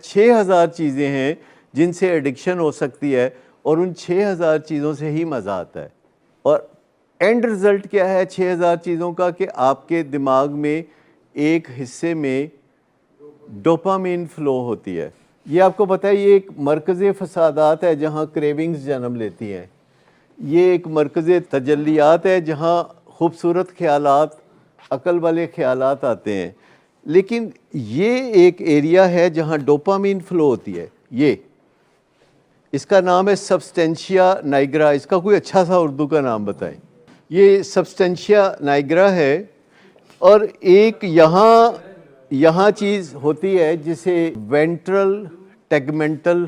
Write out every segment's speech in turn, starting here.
6000 چیزیں ہیں جن سے ایڈکشن ہو سکتی ہے اور ان 6000 چیزوں سے ہی مزہ آتا ہے. اور اینڈ رزلٹ کیا ہے 6000 چیزوں کا کہ آپ کے دماغ میں ایک حصے میں ڈوپامین فلو ہوتی ہے. یہ آپ کو پتہ ہے یہ ایک مرکز فسادات ہے جہاں کریونگز جنم لیتی ہیں. یہ ایک مرکز تجلیات ہے جہاں خوبصورت خیالات عقل والے خیالات آتے ہیں. لیکن یہ ایک ایریا ہے جہاں ڈوپامین فلو ہوتی ہے. یہ اس کا نام ہے سبسٹینشیا نائگرا. اس کا کوئی اچھا سا اردو کا نام بتائیں. یہ سبسٹینشیا نائگرا ہے. اور ایک یہاں چیز ہوتی ہے جسے وینٹرل ٹیگمنٹل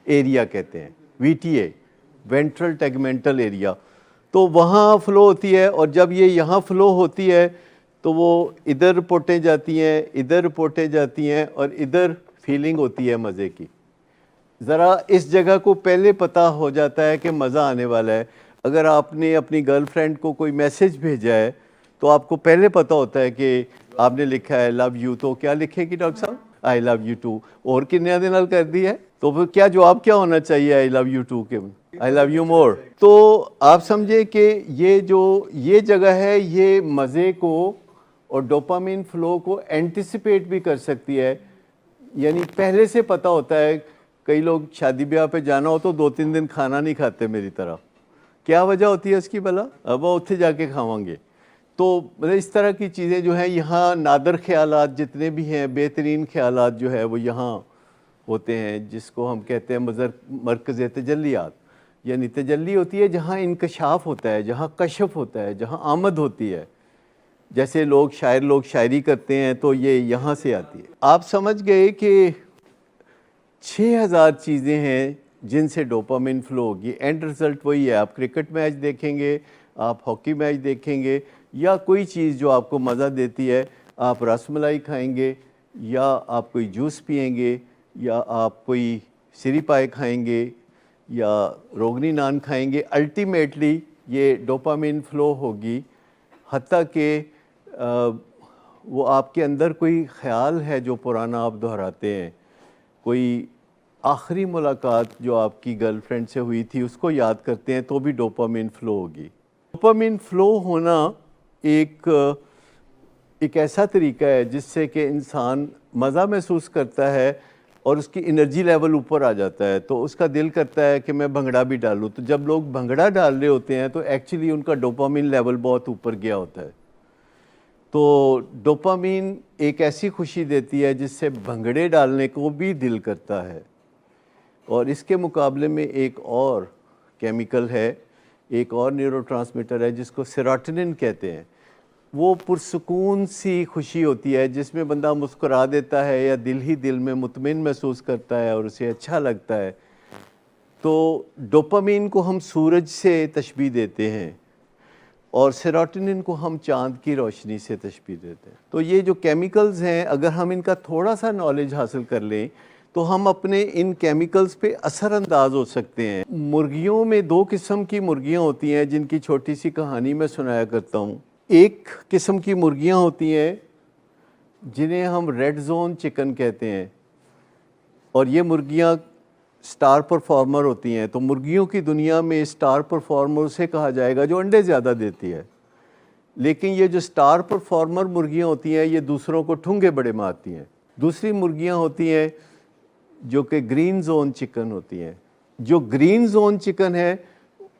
ایریا کہتے ہیں. V T A ventral ٹیگمنٹل area. تو وہاں فلو ہوتی ہے اور جب یہ یہاں فلو ہوتی ہے تو وہ ادھر رپورٹیں جاتی ہیں, ادھر رپورٹیں جاتی ہیں اور ادھر فیلنگ ہوتی ہے مزے کی. ذرا اس جگہ کو پہلے پتہ ہو جاتا ہے کہ مزہ آنے والا ہے. اگر آپ نے اپنی گرل فرینڈ کو کوئی میسج بھیجا ہے تو آپ کو پہلے پتہ ہوتا ہے کہ آپ نے لکھا ہے لو یو, تو کیا لکھے گی ڈاکٹر صاحب؟ آئی لو یو ٹو. اور کنیا دن نال کر دی ہے تو پھر کیا جواب کیا ہونا چاہیے آئی لو یو ٹو کے؟ آئی لو یو مور. تو آپ سمجھیں کہ یہ جگہ ہے یہ مزے کو اور ڈوپامین فلو کو اینٹیسپیٹ بھی کر سکتی ہے. یعنی پہلے سے پتہ ہوتا ہے. کئی لوگ شادی بیاہ پہ جانا ہو تو 2-3 دن کھانا نہیں کھاتے میری طرح. کیا وجہ ہوتی ہے اس کی بھلا؟ اب وہ اتھے جا کے کھاؤں گے. تو اس طرح کی چیزیں جو ہیں یہاں نادر خیالات جتنے بھی ہیں بہترین خیالات جو ہے وہ یہاں ہوتے ہیں جس کو ہم کہتے ہیں مرکز تجلیات. یعنی تجلی ہوتی ہے جہاں انکشاف ہوتا ہے, جہاں کشف ہوتا ہے, جہاں آمد ہوتی ہے. جیسے لوگ شاعری کرتے ہیں تو یہ یہاں سے آتی ہے. آپ سمجھ گئے کہ 6000 چیزیں ہیں جن سے ڈوپامین فلو ہوگی. اینڈ رزلٹ وہی ہے. آپ کرکٹ میچ دیکھیں گے, آپ ہاکی میچ دیکھیں گے, یا کوئی چیز جو آپ کو مزہ دیتی ہے, آپ رس ملائی کھائیں گے یا آپ کوئی جوس پئیں گے یا آپ کوئی سری پائے کھائیں گے یا روغنی نان کھائیں گے, الٹیمیٹلی یہ ڈوپامین فلو ہوگی. حتیٰ کہ وہ آپ کے اندر کوئی خیال ہے جو پرانا آپ دہراتے ہیں, کوئی آخری ملاقات جو آپ کی گرل فرینڈ سے ہوئی تھی اس کو یاد کرتے ہیں تو بھی ڈوپامین فلو ہوگی. ڈوپامین فلو ہونا ایک ایسا طریقہ ہے جس سے کہ انسان مزہ محسوس کرتا ہے اور اس کی انرجی لیول اوپر آ جاتا ہے. تو اس کا دل کرتا ہے کہ میں بھنگڑا بھی ڈالوں. تو جب لوگ بھنگڑا ڈال رہے ہوتے ہیں تو ایکچولی ان کا ڈوپامین لیول بہت اوپر گیا ہوتا ہے. تو ڈوپامین ایک ایسی خوشی دیتی ہے جس سے بھنگڑے ڈالنے کو بھی دل کرتا ہے. اور اس کے مقابلے میں ایک اور کیمیکل ہے, ایک اور نیورو ٹرانسمیٹر ہے جس کو سیروٹونن کہتے ہیں. وہ پرسکون سی خوشی ہوتی ہے جس میں بندہ مسکرا دیتا ہے یا دل ہی دل میں مطمئن محسوس کرتا ہے اور اسے اچھا لگتا ہے. تو ڈوپامین کو ہم سورج سے تشبیہ دیتے ہیں اور سیروٹونن کو ہم چاند کی روشنی سے تشبیہ دیتے ہیں. تو یہ جو کیمیکلز ہیں اگر ہم ان کا تھوڑا سا نالج حاصل کر لیں تو ہم اپنے ان کیمیکلز پہ اثر انداز ہو سکتے ہیں. مرغیوں میں 2 قسم کی مرغیاں ہوتی ہیں جن کی چھوٹی سی کہانی میں سنایا کرتا ہوں. ایک قسم کی مرغیاں ہوتی ہیں جنہیں ہم ریڈ زون چکن کہتے ہیں اور یہ مرغیاں سٹار پرفارمر ہوتی ہیں. تو مرغیوں کی دنیا میں سٹار پرفارمر سے کہا جائے گا جو انڈے زیادہ دیتی ہے. لیکن یہ جو سٹار پرفارمر مرغیاں ہوتی ہیں یہ دوسروں کو ٹھونگے بڑے مارتی ہیں. دوسری مرغیاں ہوتی ہیں جو کہ گرین زون چکن ہوتی ہیں. جو گرین زون چکن ہے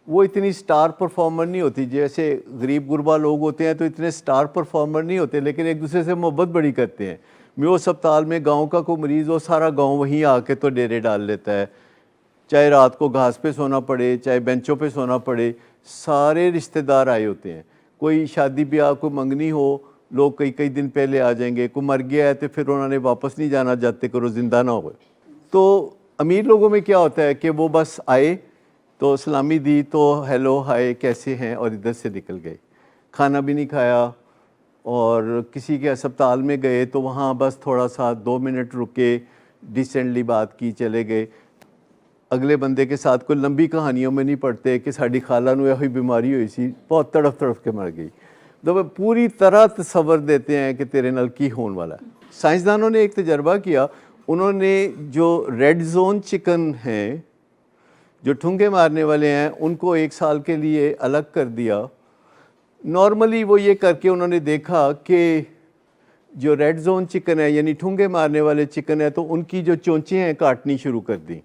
وہ اتنی سٹار پرفارمر نہیں ہوتی. جیسے غریب غربا لوگ ہوتے ہیں تو اتنے سٹار پرفارمر نہیں ہوتے لیکن ایک دوسرے سے محبت بڑی کرتے ہیں. میو اسپتال میں گاؤں کا کوئی مریض ہو سارا گاؤں وہیں آ کے تو ڈیرے ڈال لیتا ہے. چاہے رات کو گھاس پہ سونا پڑے چاہے بینچوں پہ سونا پڑے, سارے رشتہ دار آئے ہوتے ہیں. کوئی شادی بیاہ کوئی منگنی ہو لوگ کئی دن پہلے آ جائیں گے. کوئی مر گیا ہے تو پھر انہوں نے واپس نہیں جانا جاتے کہ وہ زندہ نہ ہو. تو امیر لوگوں میں کیا ہوتا ہے کہ وہ بس آئے تو سلامی دی تو ہیلو ہائے کیسے ہیں اور ادھر سے نکل گئے. کھانا بھی نہیں کھایا. اور کسی کے اسپتال میں گئے تو وہاں بس تھوڑا سا 2 منٹ رکے, ڈیسنٹلی بات کی, چلے گئے. اگلے بندے کے ساتھ کوئی لمبی کہانیوں میں نہیں پڑھتے کہ ساڑی خالہ نو یہ بیماری ہوئی سی بہت تڑف کے مر گئی. تو وہ پوری طرح تصور دیتے ہیں کہ تیرے نال کی ہون والا ہے. سائنسدانوں نے ایک تجربہ کیا. انہوں نے جو ریڈ زون چکن ہیں جو ٹھونگے مارنے والے ہیں ان کو 1 سال کے لیے الگ کر دیا. نارملی وہ یہ کر کے انہوں نے دیکھا کہ جو ریڈ زون چکن ہے یعنی ٹھونگے مارنے والے چکن ہے تو ان کی جو چونچیں ہیں کاٹنی شروع کر دیں.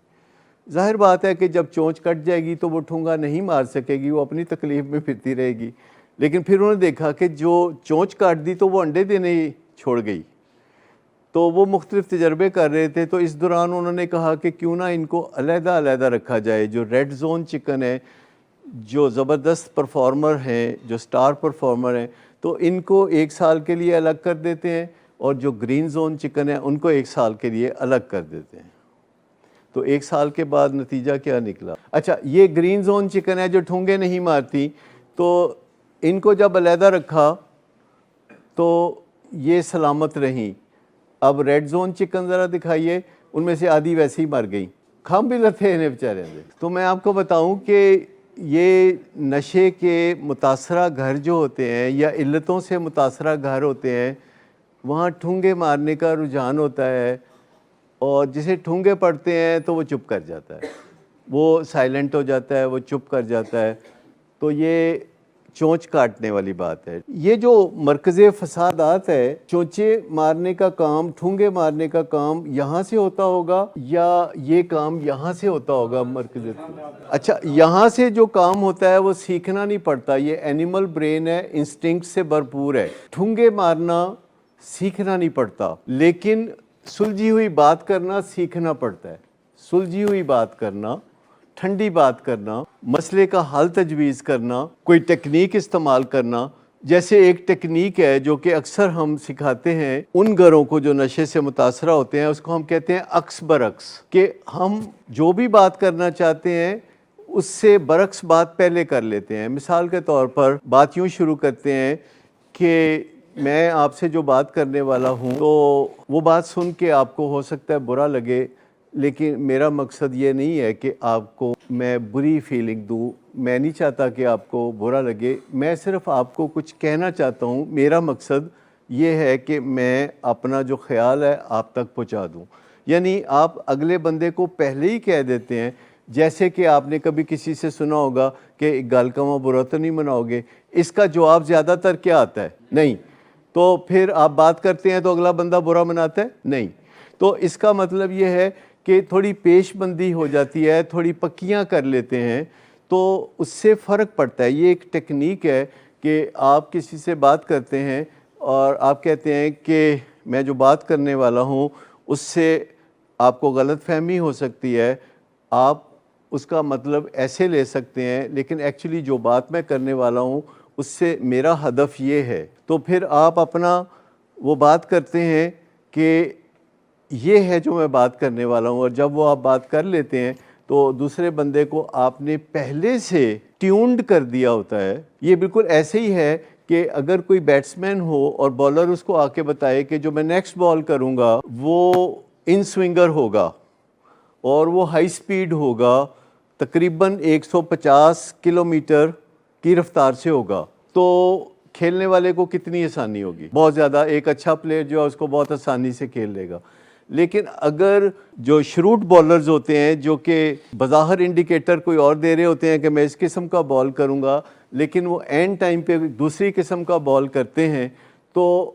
ظاہر بات ہے کہ جب چونچ کٹ جائے گی تو وہ ٹھونگا نہیں مار سکے گی, وہ اپنی تکلیف میں پھرتی رہے گی. لیکن پھر انہوں نے دیکھا کہ جو چونچ کاٹ دی تو وہ انڈے دینے چھوڑ گئی. تو وہ مختلف تجربے کر رہے تھے, تو اس دوران انہوں نے کہا کہ کیوں نہ ان کو علیحدہ علیحدہ رکھا جائے. جو ریڈ زون چکن ہے جو زبردست پرفارمر ہیں, جو سٹار پرفارمر ہیں, تو ان کو 1 سال کے لیے الگ کر دیتے ہیں, اور جو گرین زون چکن ہے ان کو 1 سال کے لیے الگ کر دیتے ہیں. تو 1 سال کے بعد نتیجہ کیا نکلا؟ اچھا, یہ گرین زون چکن ہے جو ٹھونگے نہیں مارتی, تو ان کو جب علیحدہ رکھا تو یہ سلامت رہیں. اب ریڈ زون چکن ذرا دکھائیے, ان میں سے آدھی ویسے ہی مر گئی, کھم بھی لتھے انہیں بیچارے سے. تو میں آپ کو بتاؤں کہ یہ نشے کے متاثرہ گھر جو ہوتے ہیں یا علتوں سے متاثرہ گھر ہوتے ہیں, وہاں ٹھونگے مارنے کا رجحان ہوتا ہے, اور جسے ٹھونگے پڑتے ہیں تو وہ چپ کر جاتا ہے, وہ سائلنٹ ہو جاتا ہے, وہ چپ کر جاتا ہے. تو یہ چونچ کاٹنے والی بات ہے. یہ جو مرکز فسادات ہے, چونچے مارنے کا کام, ٹھونگے مارنے کا کام یہاں سے ہوتا ہوگا یا یہ کام یہاں سے ہوتا ہوگا مرکز؟ اچھا, یہاں سے جو کام ہوتا ہے وہ سیکھنا نہیں پڑتا, یہ اینیمل برین ہے, انسٹنکٹ سے بھرپور ہے. ٹھونگے مارنا سیکھنا نہیں پڑتا, لیکن سلجھی ہوئی بات کرنا سیکھنا پڑتا ہے. سلجھی ہوئی بات کرنا, ٹھنڈی بات کرنا, مسئلے کا حل تجویز کرنا, کوئی ٹیکنیک استعمال کرنا. جیسے ایک ٹیکنیک ہے جو کہ اکثر ہم سکھاتے ہیں ان گھروں کو جو نشے سے متاثرہ ہوتے ہیں, اس کو ہم کہتے ہیں عکس برعکس, کہ ہم جو بھی بات کرنا چاہتے ہیں اس سے برعکس بات پہلے کر لیتے ہیں. مثال کے طور پر بات یوں شروع کرتے ہیں کہ میں آپ سے جو بات کرنے والا ہوں, تو وہ بات سن کے آپ کو ہو سکتا ہے برا لگے, لیکن میرا مقصد یہ نہیں ہے کہ آپ کو میں بری فیلنگ دوں. میں نہیں چاہتا کہ آپ کو برا لگے, میں صرف آپ کو کچھ کہنا چاہتا ہوں. میرا مقصد یہ ہے کہ میں اپنا جو خیال ہے آپ تک پہنچا دوں. یعنی آپ اگلے بندے کو پہلے ہی کہہ دیتے ہیں, جیسے کہ آپ نے کبھی کسی سے سنا ہوگا کہ گل کواں برا تو نہیں مناؤ گے. اس کا جواب زیادہ تر کیا آتا ہے؟ نہیں. تو پھر آپ بات کرتے ہیں تو اگلا بندہ برا مناتا ہے؟ نہیں. تو اس کا مطلب یہ ہے کہ تھوڑی پیش بندی ہو جاتی ہے, تھوڑی پکیاں کر لیتے ہیں, تو اس سے فرق پڑتا ہے. یہ ایک ٹیکنیک ہے کہ آپ کسی سے بات کرتے ہیں اور آپ کہتے ہیں کہ میں جو بات کرنے والا ہوں اس سے آپ کو غلط فہمی ہو سکتی ہے, آپ اس کا مطلب ایسے لے سکتے ہیں, لیکن ایکچولی جو بات میں کرنے والا ہوں اس سے میرا ہدف یہ ہے. تو پھر آپ اپنا وہ بات کرتے ہیں کہ یہ ہے جو میں بات کرنے والا ہوں, اور جب وہ آپ بات کر لیتے ہیں تو دوسرے بندے کو آپ نے پہلے سے ٹیونڈ کر دیا ہوتا ہے. یہ بالکل ایسے ہی ہے کہ اگر کوئی بیٹسمین ہو اور بالر اس کو آ کے بتائے کہ جو میں نیکسٹ بال کروں گا وہ ان سوئنگر ہوگا اور وہ ہائی سپیڈ ہوگا, تقریباً 150 کلومیٹر کی رفتار سے ہوگا, تو کھیلنے والے کو کتنی آسانی ہوگی؟ بہت زیادہ. ایک اچھا پلیئر جو ہے اس کو بہت آسانی سے کھیل لے گا. لیکن اگر جو شروٹ بالرز ہوتے ہیں جو کہ بظاہر انڈیکیٹر کوئی اور دے رہے ہوتے ہیں کہ میں اس قسم کا بال کروں گا, لیکن وہ اینڈ ٹائم پہ دوسری قسم کا بال کرتے ہیں, تو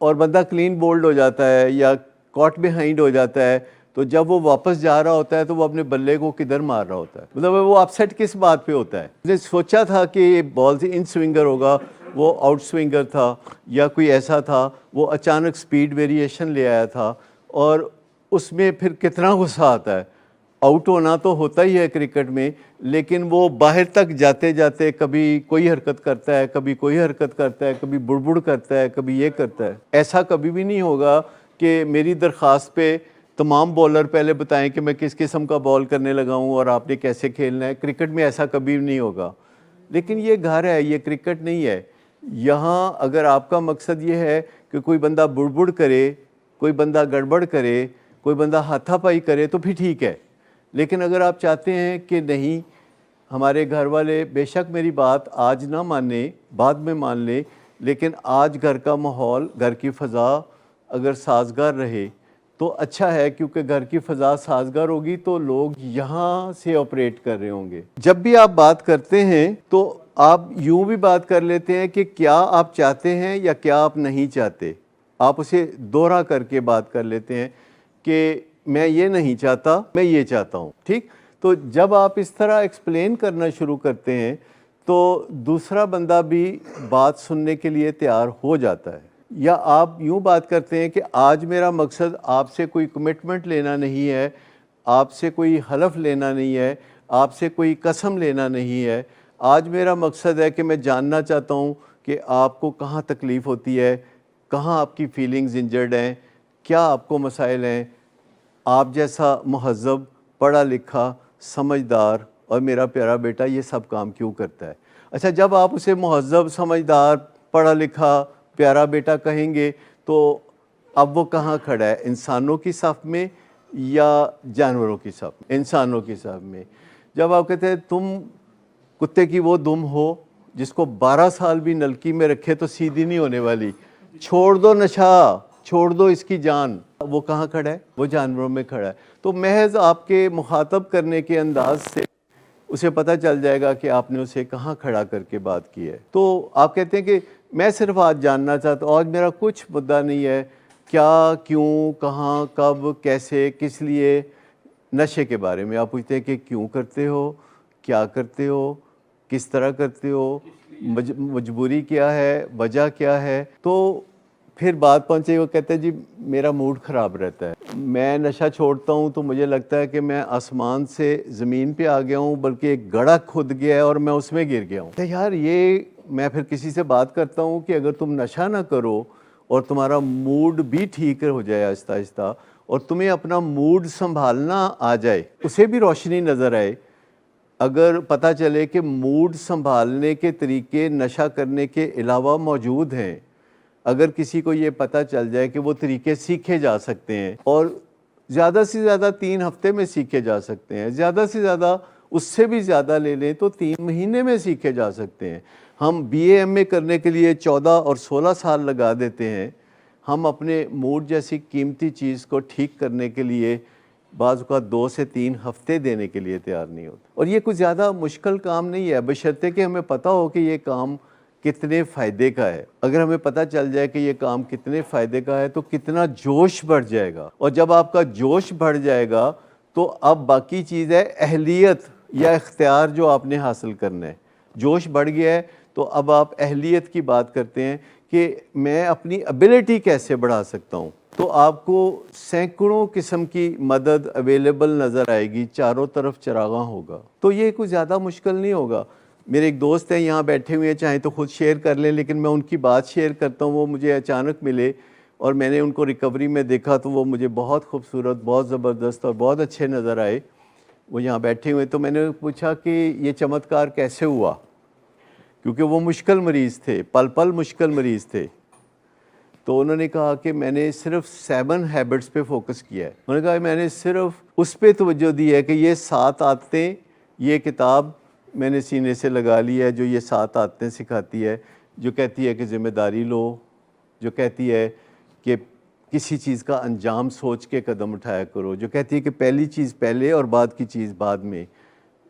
اور بندہ کلین بولڈ ہو جاتا ہے یا کاٹ بیہائنڈ ہو جاتا ہے, تو جب وہ واپس جا رہا ہوتا ہے تو وہ اپنے بلے کو کدھر مار رہا ہوتا ہے؟ مطلب وہ اپ سیٹ کس بات پہ ہوتا ہے؟ اس نے سوچا تھا کہ یہ بال سے ان سوئنگر ہوگا, وہ آؤٹ سوئنگر تھا, یا کوئی ایسا تھا, وہ اچانک سپیڈ ویریشن لے آیا تھا, اور اس میں پھر کتنا غصہ آتا ہے. آؤٹ ہونا تو ہوتا ہی ہے کرکٹ میں, لیکن وہ باہر تک جاتے جاتے کبھی کوئی حرکت کرتا ہے, کبھی کوئی حرکت کرتا ہے, کبھی بڑبڑ کرتا ہے, کبھی یہ کرتا ہے. ایسا کبھی بھی نہیں ہوگا کہ میری درخواست پہ تمام بولر پہلے بتائیں کہ میں کس قسم کا بال کرنے لگا ہوں اور آپ نے کیسے کھیلنا ہے. کرکٹ میں ایسا کبھی بھی نہیں ہوگا. لیکن یہ گھر ہے, یہ کرکٹ نہیں ہے. یہاں اگر آپ کا مقصد یہ ہے کہ کوئی بندہ بڑبڑ کرے, کوئی بندہ گڑبڑ کرے, کوئی بندہ ہاتھا پائی کرے, تو پھر ٹھیک ہے. لیکن اگر آپ چاہتے ہیں کہ نہیں, ہمارے گھر والے بے شک میری بات آج نہ مانیں, بعد میں مان لیں, لیکن آج گھر کا ماحول, گھر کی فضا اگر سازگار رہے, تو اچھا ہے کیونکہ گھر کی فضا سازگار ہوگی تو لوگ یہاں سے آپریٹ کر رہے ہوں گے. جب بھی آپ بات کرتے ہیں تو آپ یوں بھی بات کر لیتے ہیں کہ کیا آپ چاہتے ہیں یا کیا آپ نہیں چاہتے. آپ اسے دوہرا کر کے بات کر لیتے ہیں کہ میں یہ نہیں چاہتا، میں یہ چاہتا ہوں. ٹھیک، تو جب آپ اس طرح ایکسپلین کرنا شروع کرتے ہیں تو دوسرا بندہ بھی بات سننے کے لیے تیار ہو جاتا ہے. یا آپ یوں بات کرتے ہیں کہ آج میرا مقصد آپ سے کوئی کمٹمنٹ لینا نہیں ہے، آپ سے کوئی حلف لینا نہیں ہے، آپ سے کوئی قسم لینا نہیں ہے. آج میرا مقصد ہے کہ میں جاننا چاہتا ہوں کہ آپ کو کہاں تکلیف ہوتی ہے، کہاں آپ کی فیلنگز انجرڈ ہیں، کیا آپ کو مسائل ہیں. آپ جیسا مہذب، پڑھا لکھا، سمجھدار اور میرا پیارا بیٹا یہ سب کام کیوں کرتا ہے. اچھا، جب آپ اسے مہذب، سمجھدار، پڑھا لکھا، پیارا بیٹا کہیں گے تو اب وہ کہاں کھڑا ہے، انسانوں کی صف میں یا جانوروں کی صف میں؟ انسانوں کی صف میں. جب آپ کہتے ہیں تم کتے کی وہ دم ہو جس کو 12 سال بھی نلکی میں رکھے تو سیدھی نہیں ہونے والی، چھوڑ دو نشہ، چھوڑ دو اس کی جان، وہ کہاں کھڑا ہے؟ وہ جانوروں میں کھڑا ہے. تو محض آپ کے مخاطب کرنے کے انداز سے اسے پتہ چل جائے گا کہ آپ نے اسے کہاں کھڑا کر کے بات کی ہے. تو آپ کہتے ہیں کہ میں صرف آج جاننا چاہتا ہوں، آج میرا کچھ مدعا نہیں ہے، کیا، کیوں، کہاں، کب، کیسے، کس لیے. نشے کے بارے میں آپ پوچھتے ہیں کہ کیوں کرتے ہو، کیا کرتے ہو، کس طرح کرتے ہو، مجبوری کیا ہے، وجہ کیا ہے. تو پھر بات پہنچے وہ کہتے ہیں جی میرا موڈ خراب رہتا ہے، میں نشہ چھوڑتا ہوں تو مجھے لگتا ہے کہ میں آسمان سے زمین پہ آ گیا ہوں، بلکہ ایک گڑھا کھد گیا ہے اور میں اس میں گر گیا ہوں. کہ یار یہ میں پھر کسی سے بات کرتا ہوں کہ اگر تم نشہ نہ کرو اور تمہارا موڈ بھی ٹھیک ہو جائے آہستہ آہستہ اور تمہیں اپنا موڈ سنبھالنا آ جائے، اسے بھی روشنی نظر آئے، اگر پتہ چلے کہ موڈ سنبھالنے کے طریقے نشہ کرنے کے علاوہ موجود ہیں، اگر کسی کو یہ پتہ چل جائے کہ وہ طریقے سیکھے جا سکتے ہیں اور زیادہ سے زیادہ 3 ہفتے میں سیکھے جا سکتے ہیں، زیادہ سے زیادہ اس سے بھی زیادہ لے لیں تو 3 مہینے میں سیکھے جا سکتے ہیں. ہم بی اے ایم اے کرنے کے لیے 14 اور 16 سال لگا دیتے ہیں. ہم اپنے موڈ جیسی قیمتی چیز کو ٹھیک کرنے کے لیے بعض اوقات 2 سے 3 ہفتے دینے کے لیے تیار نہیں ہوتے. اور یہ کوئی زیادہ مشکل کام نہیں ہے، بشرطے کہ ہمیں پتہ ہو کہ یہ کام کتنے فائدے کا ہے. اگر ہمیں پتہ چل جائے کہ یہ کام کتنے فائدے کا ہے تو کتنا جوش بڑھ جائے گا. اور جب آپ کا جوش بڑھ جائے گا تو اب باقی چیز ہے اہلیت یا اختیار جو آپ نے حاصل کرنا ہے. جوش بڑھ گیا ہے تو اب آپ اہلیت کی بات کرتے ہیں کہ میں اپنی ابیلٹی کیسے بڑھا سکتا ہوں. تو آپ کو سینکڑوں قسم کی مدد اویلیبل نظر آئے گی، چاروں طرف چراغاں ہوگا. تو یہ کوئی زیادہ مشکل نہیں ہوگا. میرے ایک دوست ہیں یہاں بیٹھے ہوئے ہیں، چاہیں تو خود شیئر کر لیں، لیکن میں ان کی بات شیئر کرتا ہوں. وہ مجھے اچانک ملے اور میں نے ان کو ریکوری میں دیکھا تو وہ مجھے بہت خوبصورت، بہت زبردست اور بہت اچھے نظر آئے. وہ یہاں بیٹھے ہوئے تو میں نے پوچھا کہ یہ چمتکار کیسے ہوا، کیونکہ وہ مشکل مریض تھے، پل پل مشکل مریض تھے. تو انہوں نے کہا کہ میں نے صرف 7 ہیبٹس پہ فوکس کیا ہے. انہوں نے کہا میں نے صرف اس پہ توجہ دی ہے کہ یہ 7 عادتیں، یہ کتاب میں نے سینے سے لگا لی ہے جو یہ 7 عادتیں سکھاتی ہے، جو کہتی ہے کہ ذمہ داری لو، جو کہتی ہے کہ کسی چیز کا انجام سوچ کے قدم اٹھایا کرو، جو کہتی ہے کہ پہلی چیز پہلے اور بعد کی چیز بعد میں،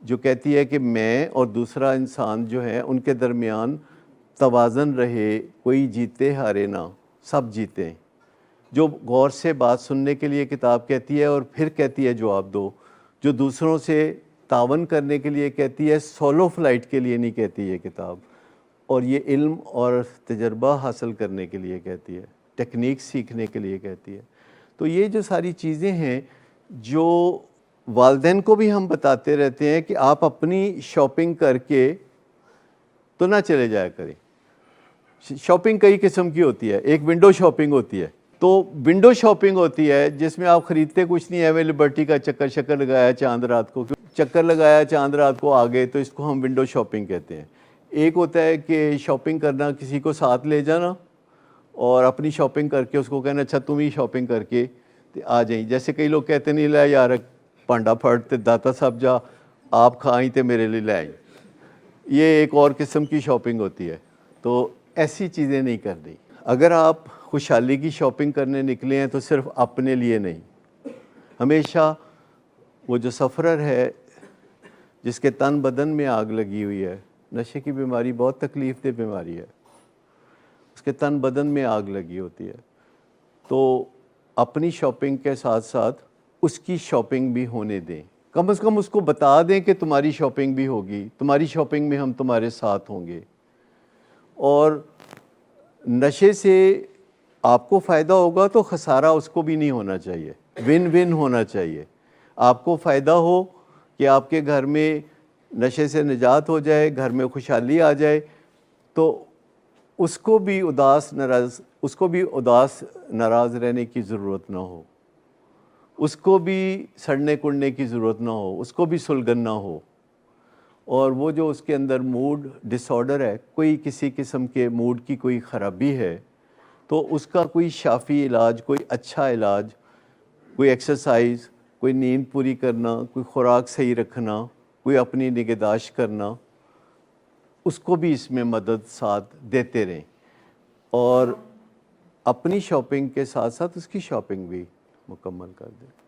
جو کہتی ہے کہ میں اور دوسرا انسان جو ہے ان کے درمیان توازن رہے، کوئی جیتے ہارے نہ، سب جیتے. جو غور سے بات سننے کے لیے کتاب کہتی ہے اور پھر کہتی ہے جواب دو، جو دوسروں سے تعاون کرنے کے لیے کہتی ہے، سولو فلائٹ کے لیے نہیں کہتی یہ کتاب، اور یہ علم اور تجربہ حاصل کرنے کے لیے کہتی ہے، ٹیکنیک سیکھنے کے لیے کہتی ہے. تو یہ جو ساری چیزیں ہیں جو والدین کو بھی ہم بتاتے رہتے ہیں کہ آپ اپنی شاپنگ کر کے تو نہ چلے جایا کریں. شاپنگ کئی قسم کی ہوتی ہے. ایک ونڈو شاپنگ ہوتی ہے. تو ونڈو شاپنگ ہوتی ہے جس میں آپ خریدتے کچھ نہیں ہے، میں لبرٹی کا چکر لگایا چاند رات کو، چکر لگایا چاند رات کو آگے، تو اس کو ہم ونڈو شاپنگ کہتے ہیں. ایک ہوتا ہے کہ شاپنگ کرنا، کسی کو ساتھ لے جانا اور اپنی شاپنگ کر کے اس کو کہنا اچھا تم ہی شاپنگ کر کے آ جائیں. جیسے کئی لوگ کہتے نہیں لے یار پانڈا پھڑتے داتا صاحب جا آپ کھائیں تے میرے لیے لے آئیں. یہ ایک اور قسم کی شاپنگ ہوتی ہے. تو ایسی چیزیں نہیں کرنی. اگر آپ خوشحالی کی شاپنگ کرنے نکلے ہیں تو صرف اپنے لیے نہیں، ہمیشہ وہ جو سفرر ہے جس کے تن بدن میں آگ لگی ہوئی ہے، نشے کی بیماری بہت تکلیف دہ بیماری ہے، اس کے تن بدن میں آگ لگی ہوتی ہے، تو اپنی شاپنگ کے ساتھ ساتھ اس کی شاپنگ بھی ہونے دیں، کم از کم اس کو بتا دیں کہ تمہاری شاپنگ بھی ہوگی، تمہاری شاپنگ میں ہم تمہارے ساتھ ہوں گے۔ اور نشے سے آپ کو فائدہ ہوگا تو خسارہ اس کو بھی نہیں ہونا چاہیے، ون ون ہونا چاہیے۔ آپ کو فائدہ ہو کہ آپ کے گھر میں نشے سے نجات ہو جائے، گھر میں خوشحالی آ جائے، تو اس کو بھی اداس ناراض رہنے کی ضرورت نہ ہو، اس کو بھی سڑنے کڑنے کی ضرورت نہ ہو، اس کو بھی سلگن نہ ہو۔ اور وہ جو اس کے اندر موڈ ڈس آرڈر ہے، کوئی کسی قسم کے موڈ کی کوئی خرابی ہے، تو اس کا کوئی شافی علاج، کوئی اچھا علاج، کوئی ایکسرسائز، کوئی نیند پوری کرنا، کوئی خوراک صحیح رکھنا، کوئی اپنی نگہداشت کرنا، اس کو بھی اس میں مدد ساتھ دیتے رہیں، اور اپنی شاپنگ کے ساتھ ساتھ اس کی شاپنگ بھی مکمل کر دیں۔